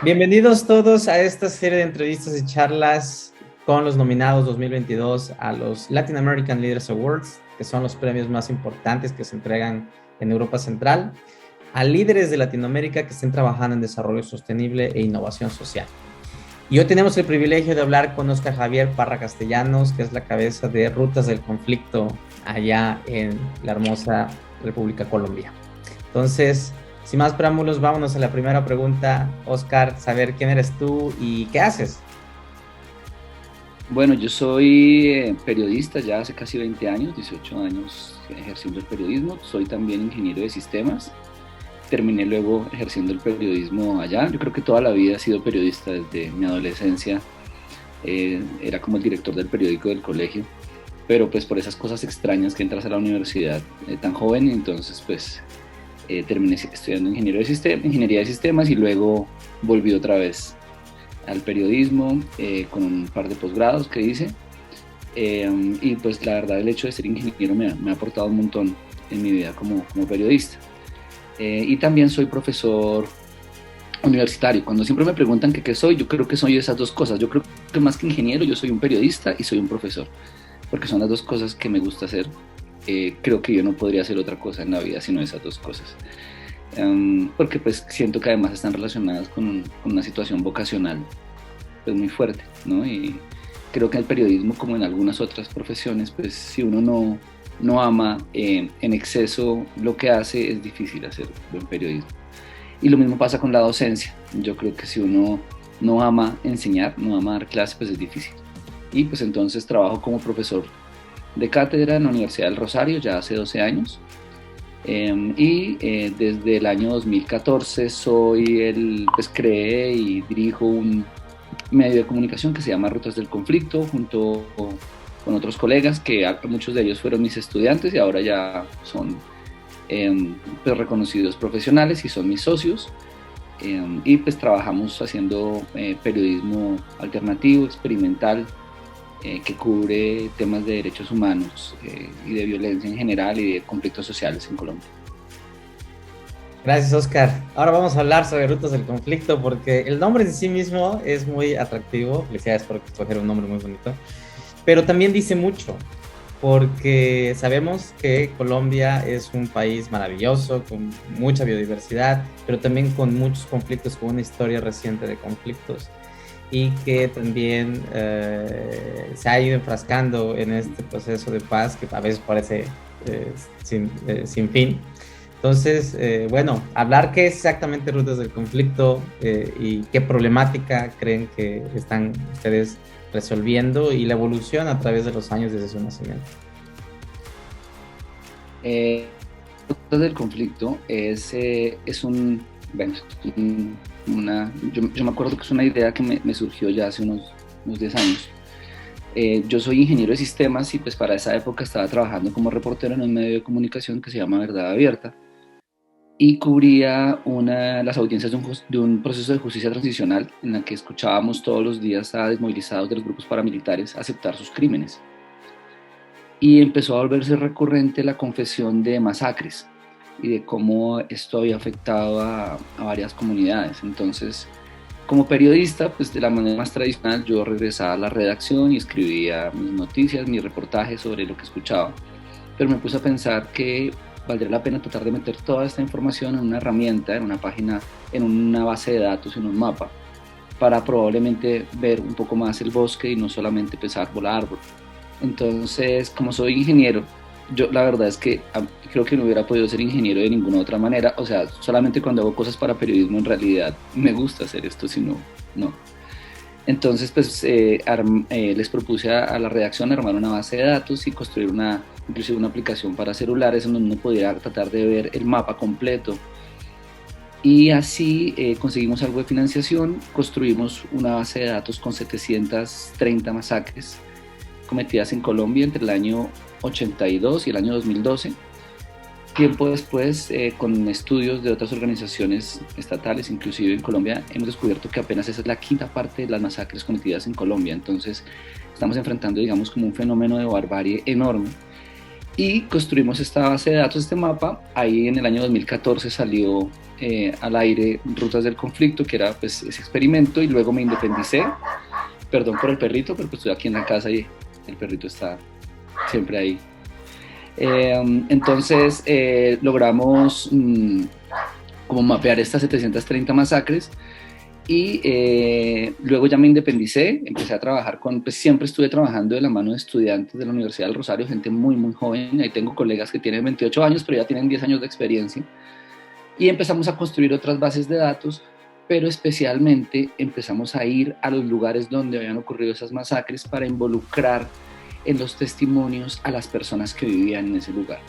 Bienvenidos todos a esta serie de entrevistas y charlas con los nominados 2022 a los Latin American Leaders Awards, que son los premios más importantes que se entregan en Europa Central, a líderes de Latinoamérica que estén trabajando en desarrollo sostenible e innovación social. Y hoy tenemos el privilegio de hablar con Óscar Javier Parra Castellanos, que es la cabeza de Rutas del Conflicto allá en la hermosa República Colombia. Entonces, sin más preámbulos, vámonos a la primera pregunta. Óscar, saber quién eres tú y qué haces. Bueno, yo soy periodista ya hace casi 20 años, 18 años ejerciendo el periodismo. Soy también ingeniero de sistemas. Terminé luego ejerciendo el periodismo allá. Yo creo que toda la vida he sido periodista desde mi adolescencia. Era como el director del periódico del colegio. Pero pues por esas cosas extrañas que entras a la universidad tan joven, entonces pues terminé estudiando ingeniería de sistemas y luego volví otra vez al periodismo con un par de posgrados que hice. Y pues la verdad el hecho de ser ingeniero me ha aportado un montón en mi vida como periodista. Y también soy profesor universitario. Cuando siempre me preguntan que qué soy, yo creo que soy esas dos cosas. Yo creo que más que ingeniero, yo soy un periodista y soy un profesor, porque son las dos cosas que me gusta hacer. Creo que yo no podría hacer otra cosa en la vida sino esas dos cosas. Porque pues siento que además están relacionadas con una situación vocacional pues muy fuerte, ¿no? Y creo que en el periodismo, como en algunas otras profesiones, pues si uno no ama en exceso lo que hace, es difícil hacer buen periodismo. Y lo mismo pasa con la docencia. Yo creo que si uno no ama enseñar, no ama dar clases, pues es difícil. Y pues entonces trabajo como profesor de cátedra en la Universidad del Rosario ya hace 12 años. Desde el año 2014 pues creé y dirijo un medio de comunicación que se llama Rutas del Conflicto, junto con otros colegas que muchos de ellos fueron mis estudiantes y ahora ya son pues reconocidos profesionales y son mis socios. Y pues trabajamos haciendo periodismo alternativo, experimental, que cubre temas de derechos humanos y de violencia en general y de conflictos sociales en Colombia. Gracias, Óscar. Ahora vamos a hablar sobre Rutas del Conflicto porque el nombre en sí mismo es muy atractivo. Felicidades por escoger un nombre muy bonito. Pero también dice mucho, porque sabemos que Colombia es un país maravilloso, con mucha biodiversidad, pero también con muchos conflictos, con una historia reciente de conflictos, y que también se ha ido enfrascando en este proceso de paz que a veces parece sin fin. Entonces, bueno, hablar qué es exactamente Rutas del Conflicto y qué problemática creen que están ustedes resolviendo y la evolución a través de los años desde su nacimiento. Rutas del Conflicto bueno, yo me acuerdo que es una idea que me surgió ya hace unos 10 años. Yo soy ingeniero de sistemas y pues para esa época estaba trabajando como reportero en un medio de comunicación que se llama Verdad Abierta y cubría las audiencias de un proceso de justicia transicional en la que escuchábamos todos los días a desmovilizados de los grupos paramilitares aceptar sus crímenes. Y empezó a volverse recurrente la confesión de masacres y de cómo esto había afectado a varias comunidades. Entonces, como periodista, pues de la manera más tradicional, yo regresaba a la redacción y escribía mis noticias, mis reportajes sobre lo que escuchaba. Pero me puse a pensar que valdría la pena tratar de meter toda esta información en una herramienta, en una página, en una base de datos, en un mapa, para probablemente ver un poco más el bosque y no solamente pensar árbol a árbol. Entonces, como soy ingeniero, yo la verdad es que creo que no hubiera podido ser ingeniero de ninguna otra manera. O sea, solamente cuando hago cosas para periodismo en realidad me gusta hacer esto, si no, no. Entonces, pues les propuse a la redacción armar una base de datos y construir inclusive una aplicación para celulares en donde uno pudiera tratar de ver el mapa completo. Y así conseguimos algo de financiación, construimos una base de datos con 730 masacres cometidas en Colombia entre el año 82 y el año 2012. Tiempo después, con estudios de otras organizaciones estatales, inclusive en Colombia, hemos descubierto que apenas esa es la quinta parte de las masacres cometidas en Colombia. Entonces, estamos enfrentando, digamos, como un fenómeno de barbarie enorme. y construimos esta base de datos, este mapa. Ahí en el año 2014 salió al aire Rutas del Conflicto, que era pues ese experimento, y luego me independicé. Perdón por el perrito, pero pues estoy aquí en la casa y el perrito está siempre ahí. Entonces logramos como mapear estas 730 masacres y luego ya me independicé, empecé a trabajar pues siempre estuve trabajando de la mano de estudiantes de la Universidad del Rosario, gente muy muy joven. Ahí tengo colegas que tienen 28 años pero ya tienen 10 años de experiencia, y empezamos a construir otras bases de datos, pero especialmente empezamos a ir a los lugares donde habían ocurrido esas masacres para involucrar en los testimonios a las personas que vivían en ese lugar,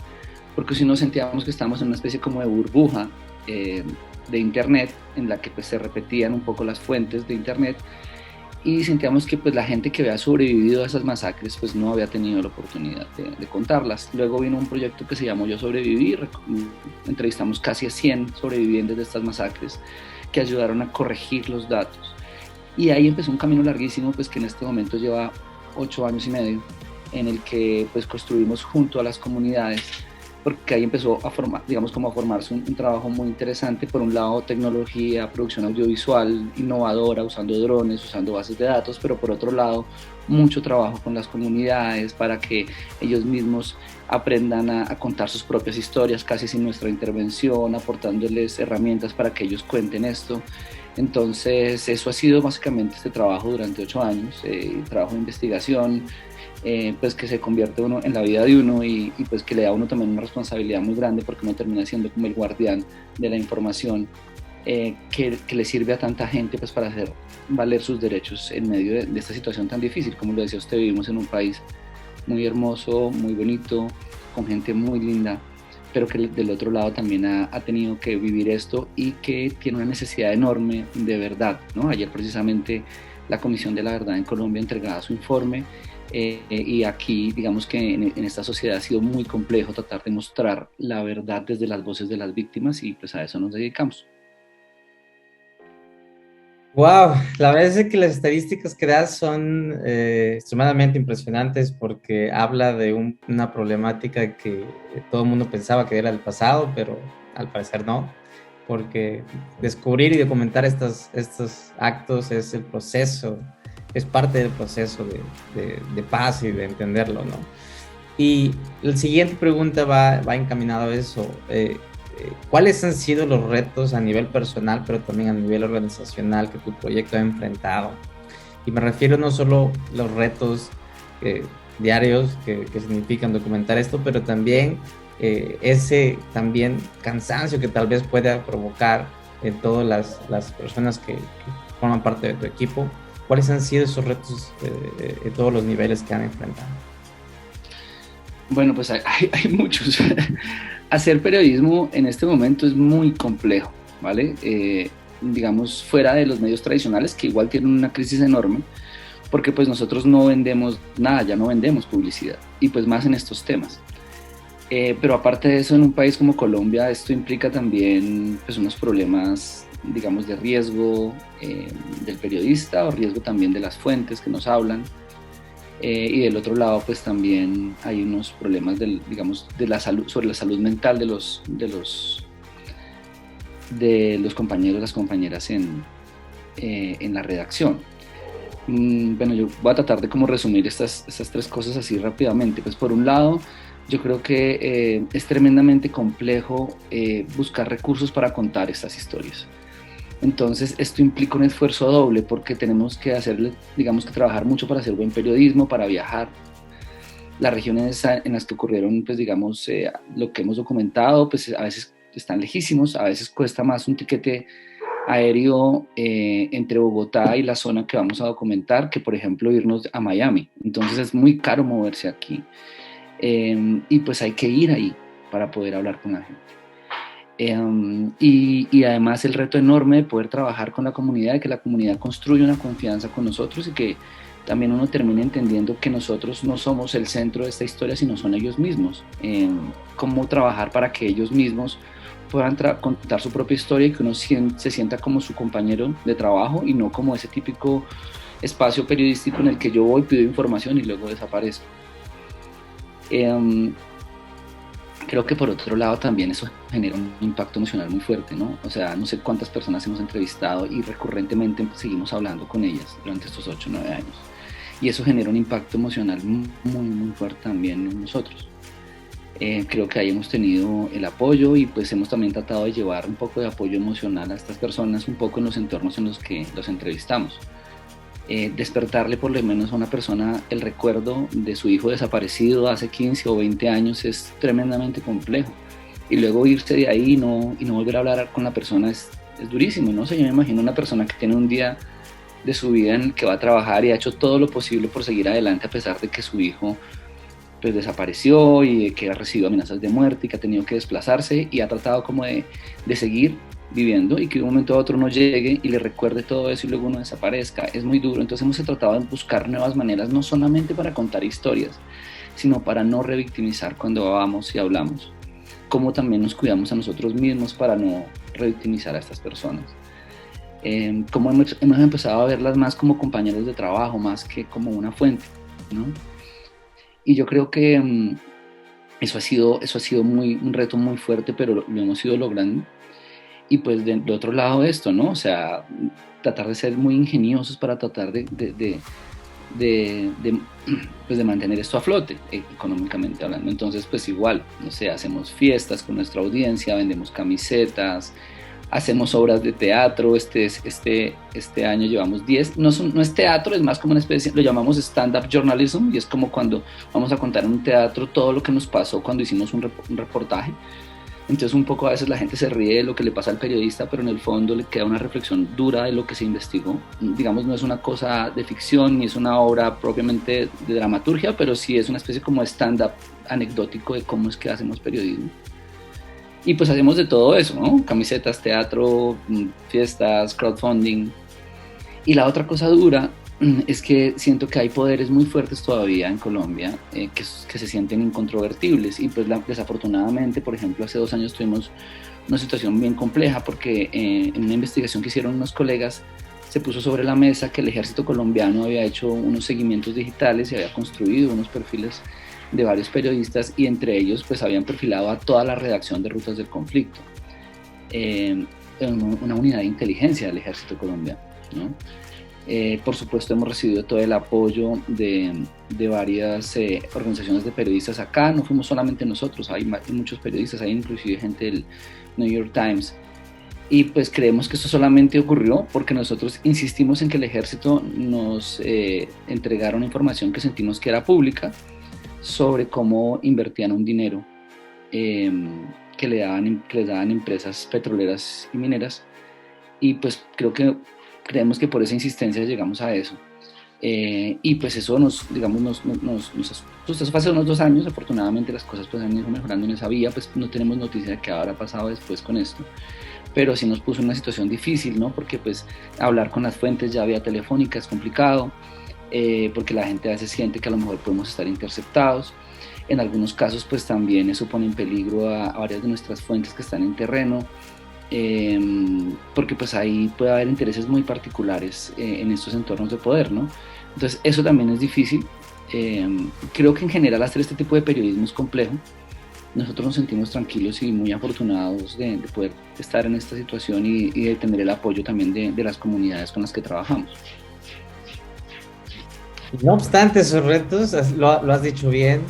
porque si no sentíamos que estábamos en una especie como de burbuja de internet en la que pues se repetían un poco las fuentes de internet, y sentíamos que pues la gente que había sobrevivido a esas masacres pues no había tenido la oportunidad de contarlas. Luego vino un proyecto que se llamó Yo Sobreviví, entrevistamos casi a 100 sobrevivientes de estas masacres que ayudaron a corregir los datos, y ahí empezó un camino larguísimo pues que en este momento lleva 8 años y medio, en el que pues construimos junto a las comunidades, porque ahí empezó a formar, digamos, como a formarse un trabajo muy interesante. Por un lado, tecnología, producción audiovisual innovadora, usando drones, usando bases de datos, pero por otro lado, mucho trabajo con las comunidades para que ellos mismos aprendan a contar sus propias historias, casi sin nuestra intervención, aportándoles herramientas para que ellos cuenten esto. Entonces, eso ha sido básicamente este trabajo durante 8 años, trabajo de investigación, pues que se convierte uno en la vida de uno, y pues que le da a uno también una responsabilidad muy grande, porque uno termina siendo como el guardián de la información que le sirve a tanta gente pues para hacer valer sus derechos en medio de esta situación tan difícil. Como lo decía usted, vivimos en un país muy hermoso, muy bonito, con gente muy linda, pero que del otro lado también ha tenido que vivir esto y que tiene una necesidad enorme de verdad, ¿no? Ayer precisamente la Comisión de la Verdad en Colombia entregaba su informe, y aquí digamos que en esta sociedad ha sido muy complejo tratar de mostrar la verdad desde las voces de las víctimas, y pues a eso nos dedicamos. Wow, la verdad es que las estadísticas que das son extremadamente impresionantes, porque habla de una problemática que todo el mundo pensaba que era del pasado, pero al parecer no, porque descubrir y documentar estos actos es el proceso, es parte del proceso de paz y de entenderlo, ¿no? Y la siguiente pregunta va encaminada a eso. ¿Cuáles han sido los retos a nivel personal, pero también a nivel organizacional, que tu proyecto ha enfrentado? Y me refiero no solo a los retos diarios que significan documentar esto, pero también ese también cansancio que tal vez pueda provocar en todas las personas que forman parte de tu equipo. ¿Cuáles han sido esos retos de todos los niveles que han enfrentado? Bueno, pues hay muchos. Hacer periodismo en este momento es muy complejo, ¿vale? Digamos, fuera de los medios tradicionales, que igual tienen una crisis enorme, porque pues nosotros no vendemos nada, ya no vendemos publicidad, y pues más en estos temas. Pero aparte de eso, en un país como Colombia, esto implica también pues unos problemas, digamos, de riesgo del periodista, o riesgo también de las fuentes que nos hablan. Y del otro lado pues también hay unos problemas digamos, de la salud, sobre la salud mental de los compañeros, las compañeras en la redacción. Bueno, yo voy a tratar de como resumir estas 3 cosas así rápidamente. Pues por un lado, yo creo que es tremendamente complejo buscar recursos para contar estas historias. Entonces esto implica un esfuerzo doble, porque tenemos que digamos que trabajar mucho para hacer buen periodismo, para viajar. Las regiones en las que ocurrieron, pues digamos, lo que hemos documentado, pues a veces están lejísimos, a veces cuesta más un tiquete aéreo entre Bogotá y la zona que vamos a documentar, que por ejemplo irnos a Miami. Entonces es muy caro moverse aquí, y pues hay que ir ahí para poder hablar con la gente. Y además el reto enorme de poder trabajar con la comunidad, de que la comunidad construya una confianza con nosotros, y que también uno termine entendiendo que nosotros no somos el centro de esta historia, sino son ellos mismos. Cómo trabajar para que ellos mismos puedan contar su propia historia, y que uno se sienta como su compañero de trabajo, y no como ese típico espacio periodístico en el que yo voy, pido información y luego desaparezco. creo que por otro lado también eso genera un impacto emocional muy fuerte, ¿no? O sea, no sé cuántas personas hemos entrevistado y recurrentemente seguimos hablando con ellas durante estos 8 o 9 años. Y eso genera un impacto emocional muy, muy fuerte también en nosotros. Creo que ahí hemos tenido el apoyo y pues hemos también tratado de llevar un poco de apoyo emocional a estas personas, un poco en los entornos en los que los entrevistamos. Despertarle por lo menos a una persona el recuerdo de su hijo desaparecido hace 15 o 20 años es tremendamente complejo. Y luego irse de ahí y no volver a hablar con la persona es durísimo, ¿no? O sea, yo me imagino una persona que tiene un día de su vida en el que va a trabajar y ha hecho todo lo posible por seguir adelante a pesar de que su hijo pues desapareció y que ha recibido amenazas de muerte y que ha tenido que desplazarse y ha tratado como de seguir viviendo y que de un momento a otro uno llegue y le recuerde todo eso y luego uno desaparezca. Es muy duro. Entonces hemos tratado de buscar nuevas maneras, no solamente para contar historias, sino para no revictimizar cuando vamos y hablamos. Como también nos cuidamos a nosotros mismos para no revictimizar a estas personas. Como hemos empezado a verlas más como compañeros de trabajo, más que como una fuente, ¿no? Y yo creo que eso ha sido un reto muy fuerte, pero lo hemos ido logrando. Y pues de otro lado esto, ¿no? O sea, tratar de ser muy ingeniosos para tratar de, pues de mantener esto a flote, económicamente hablando. Entonces, pues igual, no sé, hacemos fiestas con nuestra audiencia, vendemos camisetas, hacemos obras de teatro. Este año llevamos 10, no es teatro, es más como una especie, lo llamamos stand-up journalism, y es como cuando vamos a contar en un teatro todo lo que nos pasó cuando hicimos un reportaje. Entonces un poco a veces la gente se ríe de lo que le pasa al periodista, pero en el fondo le queda una reflexión dura de lo que se investigó. Digamos, no es una cosa de ficción ni es una obra propiamente de dramaturgia, pero sí es una especie como stand-up anecdótico de cómo es que hacemos periodismo. Y pues hacemos de todo eso, ¿no? Camisetas, teatro, fiestas, crowdfunding. Y la otra cosa dura es que siento que hay poderes muy fuertes todavía en Colombia que se sienten incontrovertibles y pues desafortunadamente, por ejemplo, hace 2 años tuvimos una situación bien compleja porque en una investigación que hicieron unos colegas se puso sobre la mesa que el ejército colombiano había hecho unos seguimientos digitales y había construido unos perfiles de varios periodistas y entre ellos pues habían perfilado a toda la redacción de Rutas del Conflicto, una unidad de inteligencia del ejército colombiano, ¿no? Por supuesto hemos recibido todo el apoyo de varias organizaciones de periodistas acá, no fuimos solamente nosotros, hay muchos periodistas, hay inclusive gente del New York Times, y pues creemos que esto solamente ocurrió porque nosotros insistimos en que el ejército nos entregara una información que sentimos que era pública sobre cómo invertían un dinero que les daban empresas petroleras y mineras, y pues creemos que por esa insistencia llegamos a eso. Y pues eso eso fue hace unos 2 años, afortunadamente las cosas pues han ido mejorando en esa vía, pues no tenemos noticia de qué habrá pasado después con esto, pero sí nos puso en una situación difícil, ¿no? Porque pues hablar con las fuentes ya vía telefónica es complicado, porque la gente a veces siente que a lo mejor podemos estar interceptados. En algunos casos pues también eso pone en peligro a varias de nuestras fuentes que están en terreno, porque pues ahí puede haber intereses muy particulares en estos entornos de poder, ¿no? Entonces eso también es difícil. Creo que en general hacer este tipo de periodismo es complejo. Nosotros nos sentimos tranquilos y muy afortunados de poder estar en esta situación y de tener el apoyo también de las comunidades con las que trabajamos. No obstante esos retos, lo has dicho bien,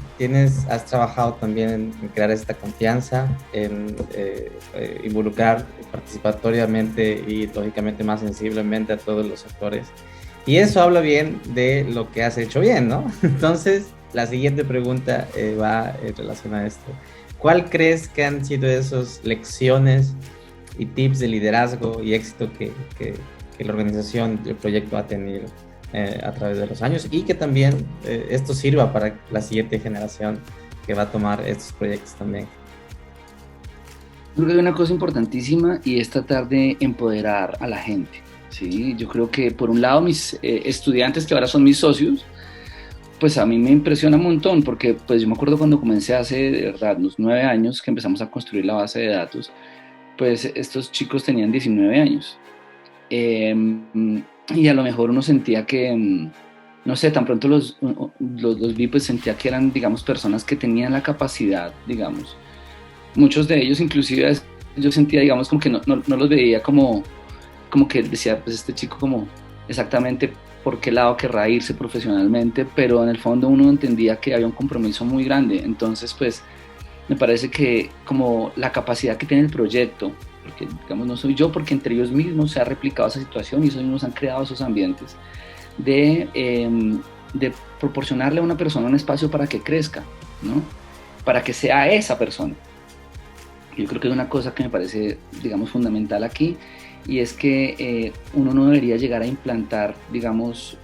has trabajado también en crear esta confianza, en involucrar participatoriamente y lógicamente más sensiblemente a todos los actores. Y eso habla bien de lo que has hecho bien, ¿no? Entonces, la siguiente pregunta va en relación a esto. ¿Cuál crees que han sido esas lecciones y tips de liderazgo y éxito que la organización, el proyecto ha tenido a través de los años y que también esto sirva para la siguiente generación que va a tomar estos proyectos también? Creo que hay una cosa importantísima y es tratar de empoderar a la gente, ¿sí? Yo creo que por un lado mis estudiantes que ahora son mis socios, pues a mí me impresiona un montón porque pues yo me acuerdo cuando comencé hace de verdad unos 9 años que empezamos a construir la base de datos, pues estos chicos tenían 19 años. Y a lo mejor uno sentía que, no sé, tan pronto los vi, pues sentía que eran, digamos, personas que tenían la capacidad, digamos, Muchos de ellos inclusive yo sentía, digamos, como que no los veía como que decía, pues este chico como exactamente por qué lado querrá irse profesionalmente, pero en el fondo uno entendía que había un compromiso muy grande. Entonces, pues me parece que como la capacidad que tiene el proyecto, porque digamos no soy yo, porque entre ellos mismos se ha replicado esa situación y ellos mismos han creado esos ambientes de proporcionarle a una persona un espacio para que crezca, ¿no? Para que sea esa persona. Yo creo que es una cosa que me parece, digamos, fundamental aquí, y es que uno no debería llegar a implantar, digamos,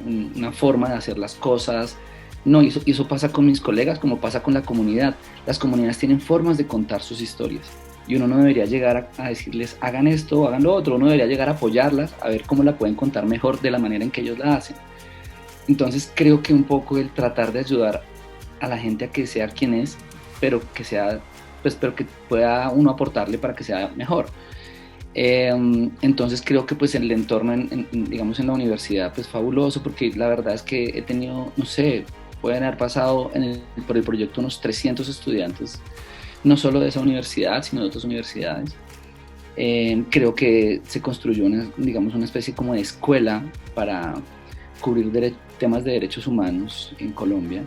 una forma de hacer las cosas. No, y eso pasa con mis colegas como pasa con la comunidad. Las comunidades tienen formas de contar sus historias y uno no debería llegar a decirles hagan esto o hagan lo otro. Uno debería llegar a apoyarlas, a ver cómo la pueden contar mejor de la manera en que ellos la hacen. Entonces creo que un poco el tratar de ayudar a la gente a que sea quien es, pero que sea, pues, pero que pueda uno aportarle para que sea mejor. Entonces creo que pues el entorno digamos en la universidad pues fabuloso, porque la verdad es que he tenido, no sé, pueden haber pasado por el proyecto unos 300 estudiantes, no solo de esa universidad, sino de otras universidades. Creo que se construyó digamos, una especie como de escuela para cubrir temas de derechos humanos en Colombia.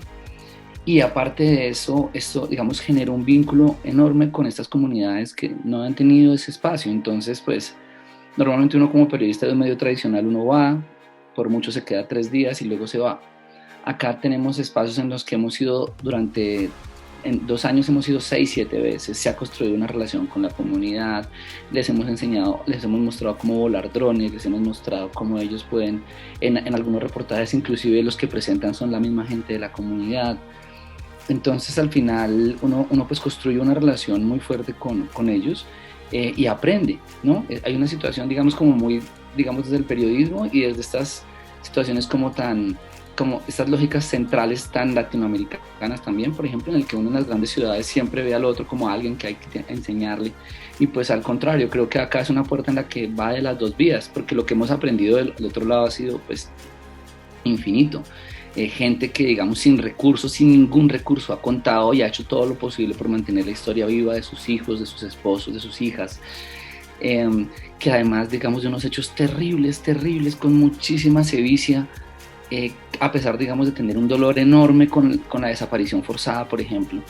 Y aparte de eso, esto, digamos, generó un vínculo enorme con estas comunidades que no han tenido ese espacio. Entonces, pues, normalmente uno como periodista de un medio tradicional, uno va, por mucho se queda 3 días y luego se va. Acá tenemos espacios en los que hemos ido en 2 años hemos ido 6, 7 veces, se ha construido una relación con la comunidad, les hemos enseñado, les hemos mostrado cómo volar drones, les hemos mostrado cómo ellos pueden, en algunos reportajes inclusive los que presentan son la misma gente de la comunidad. Entonces al final uno pues construye una relación muy fuerte con ellos y aprende, ¿no? Hay una situación, digamos, como muy, digamos, desde el periodismo y desde estas situaciones como estas lógicas centrales tan latinoamericanas también, por ejemplo, en el que uno en las grandes ciudades siempre ve al otro como alguien que hay que enseñarle, y pues al contrario, creo que acá es una puerta en la que va de las dos vías, porque lo que hemos aprendido del otro lado ha sido pues infinito. Gente que, digamos, sin recursos, sin ningún recurso, ha contado y ha hecho todo lo posible por mantener la historia viva de sus hijos, de sus esposos, de sus hijas, que además, digamos, de unos hechos terribles, terribles, con muchísima sevicia, a pesar, digamos, de tener un dolor enorme con la desaparición forzada, por ejemplo,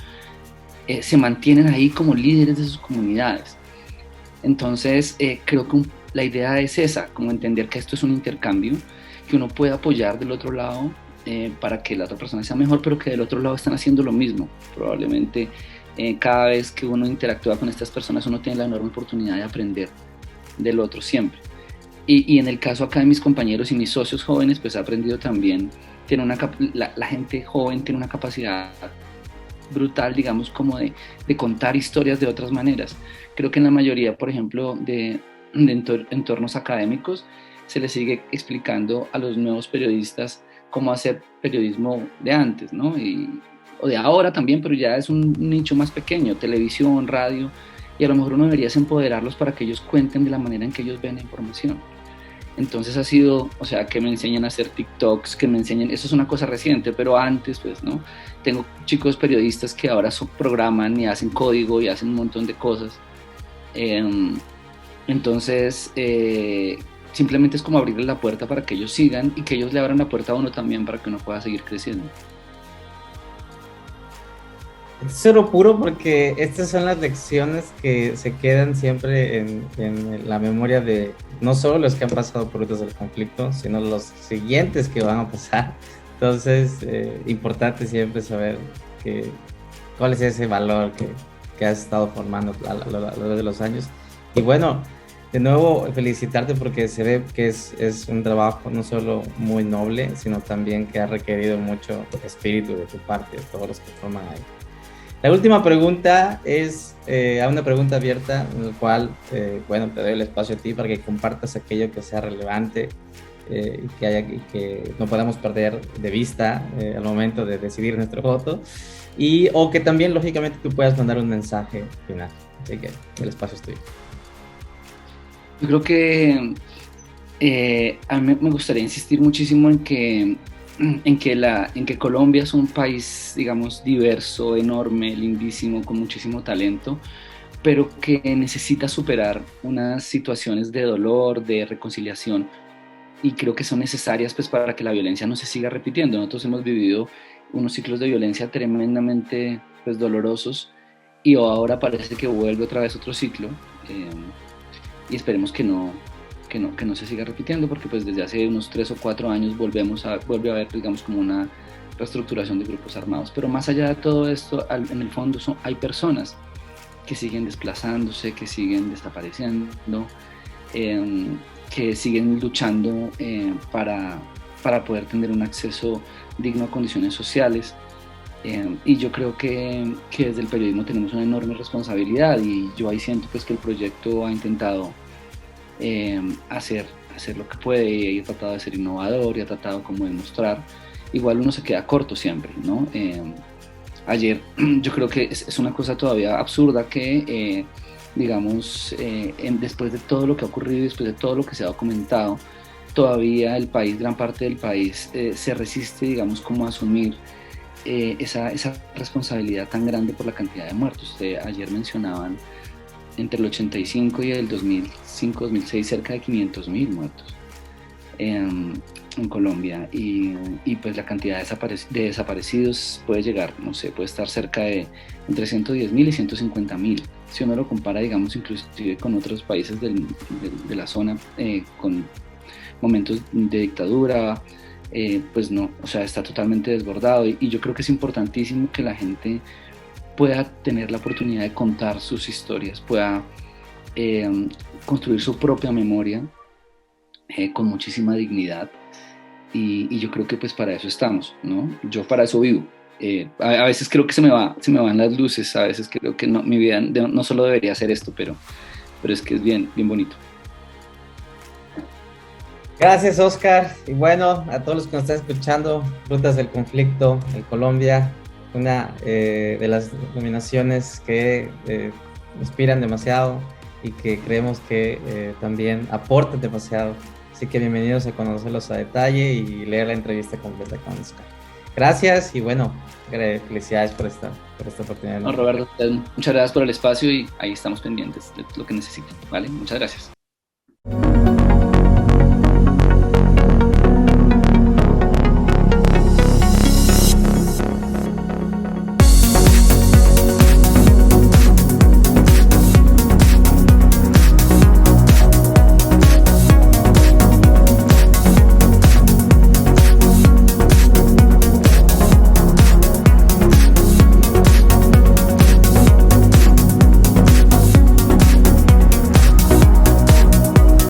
se mantienen ahí como líderes de sus comunidades. Entonces, creo que la idea es esa, como entender que esto es un intercambio, que uno puede apoyar del otro lado para que la otra persona sea mejor, pero que del otro lado están haciendo lo mismo. Probablemente cada vez que uno interactúa con estas personas, uno tiene la enorme oportunidad de aprender del otro siempre. Y en el caso acá de mis compañeros y mis socios jóvenes, pues he aprendido también, la gente joven tiene una capacidad brutal, digamos, como de contar historias de otras maneras. Creo que en la mayoría, por ejemplo, de entornos académicos, se les sigue explicando a los nuevos periodistas cómo hacer periodismo de antes, ¿no? O de ahora también, pero ya es un nicho más pequeño, televisión, radio, y a lo mejor uno debería empoderarlos para que ellos cuenten de la manera en que ellos ven la información. Entonces ha sido, o sea, que me enseñan a hacer TikToks, que me enseñen, eso es una cosa reciente, pero antes, pues, ¿no? Tengo chicos periodistas que ahora programan y hacen código y hacen un montón de cosas. Entonces, simplemente es como abrirles la puerta para que ellos sigan y que ellos le abran la puerta a uno también para que uno pueda seguir creciendo. Es oro puro, porque estas son las lecciones que se quedan siempre en la memoria de no solo los que han pasado por Rutas del Conflicto, sino los siguientes que van a pasar. Entonces, importante siempre saber cuál es ese valor que has estado formando a lo largo de los años. Y bueno, de nuevo felicitarte, porque se ve que es un trabajo no solo muy noble, sino también que ha requerido mucho espíritu de tu parte, de todos los que forman ahí. La última pregunta es una pregunta abierta, en la cual, bueno, te doy el espacio a ti para que compartas aquello que sea relevante y que no podamos perder de vista al momento de decidir nuestro voto, o que también, lógicamente, tú puedas mandar un mensaje final. Así que el espacio es tuyo. Yo creo que a mí me gustaría insistir muchísimo en que en que Colombia es un país, digamos, diverso, enorme, lindísimo, con muchísimo talento, pero que necesita superar unas situaciones de dolor, de reconciliación, y creo que son necesarias pues para que la violencia no se siga repitiendo. Nosotros hemos vivido unos ciclos de violencia tremendamente pues dolorosos, y ahora parece que vuelve otra vez otro ciclo, eh, y esperemos que no se siga repitiendo, porque pues desde hace unos 3 o 4 años vuelve a haber, digamos, como una reestructuración de grupos armados. Pero más allá de todo esto, en el fondo hay personas que siguen desplazándose, que siguen desapareciendo, eh, que siguen luchando para poder tener un acceso digno a condiciones sociales. Y yo creo que desde el periodismo tenemos una enorme responsabilidad, y yo ahí siento pues que el proyecto ha intentado eh, hacer, hacer lo que puede, y ha tratado de ser innovador y ha tratado como de mostrar. Igual uno se queda corto siempre, ¿no? Ayer yo creo que es una cosa todavía absurda que, digamos, después de todo lo que ha ocurrido, después de todo lo que se ha documentado, todavía el país, gran parte del país, se resiste, digamos, como a asumir esa responsabilidad tan grande por la cantidad de muertos. Ayer mencionaban entre el 85 y el 2005-2006 cerca de 500.000 muertos en Colombia, y pues la cantidad de desaparecidos puede llegar, no sé, puede estar cerca de entre 110.000 y 150.000. Si uno lo compara, digamos, inclusive con otros países de la zona, con momentos de dictadura, pues no, o sea, está totalmente desbordado, y yo creo que es importantísimo que la gente pueda tener la oportunidad de contar sus historias, pueda construir su propia memoria con muchísima dignidad, y yo creo que pues para eso estamos, ¿no? Yo para eso vivo. A veces creo que se me van las luces, a veces creo que no, mi vida no solo debería ser esto, pero es que es bien, bien bonito. Gracias, Oscar. Y bueno, a todos los que nos están escuchando, Rutas del Conflicto en Colombia, una de las nominaciones que inspiran demasiado y que creemos que también aportan demasiado. Así que bienvenidos a conocerlos a detalle y leer la entrevista completa con Oscar. Gracias y bueno, felicidades por esta oportunidad. No, Roberto, muchas gracias por el espacio, y ahí estamos pendientes de lo que necesiten, ¿vale? Muchas gracias.